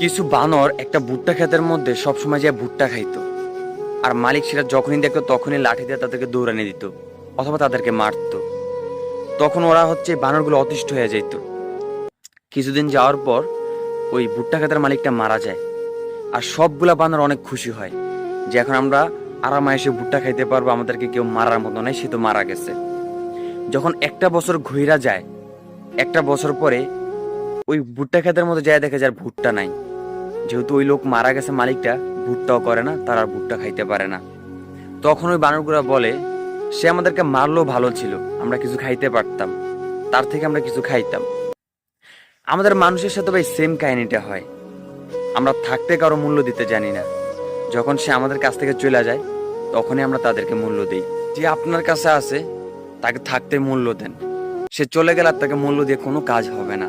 কিছু বানর একটা ভুট্টা ক্ষেতের মধ্যে সবসময় যায় ভুট্টা খাইতো। আর মালিক সেটা যখনই দেখতো তখনই লাঠি দিয়ে তাদেরকে দৌড়ানি দিত অথবা তাদেরকে মারতো। তখন ওরা বানরগুলো অতিষ্ঠ হয়ে যেত। কিছুদিন যাওয়ার পর ওই ভুট্টা ক্ষেতের মালিকটা মারা যায়। আর সবগুলা বানর অনেক খুশি হয় যে এখন আমরা আরামায়েশে ভুট্টা খাইতে পারবো, আমাদেরকে কেউ মারার মতো নাই, সে তো মারা গেছে। যখন একটা বছর ঘুইরা যায়, একটা বছর পরে ওই ভুট্টা ক্ষেতের মধ্যে যায় দেখে যার ভুট্টা নাই। যেহেতু ওই লোক মারা গেছে, মালিকটা ভুট্টাও করে না, তার আর ভুট্টা খাইতে পারে না। তখন ওই বানরগুলা বলে, সে আমাদেরকে মারলেও ভালো ছিল, আমরা কিছু খাইতে পারতাম, তার থেকে আমরা কিছু খাইতাম। আমাদের মানুষের সাথে ভাই সেম কাহিনীটা হয়। আমরা থাকতে কারো মূল্য দিতে জানি না, যখন সে আমাদের কাছ থেকে চলে যায় তখনই আমরা তাদেরকে মূল্য দিই। যে আপনার কাছে আছে তাকে থাকতে মূল্য দেন, সে চলে গেলে আর তাকে মূল্য দিয়ে কোনো কাজ হবে না।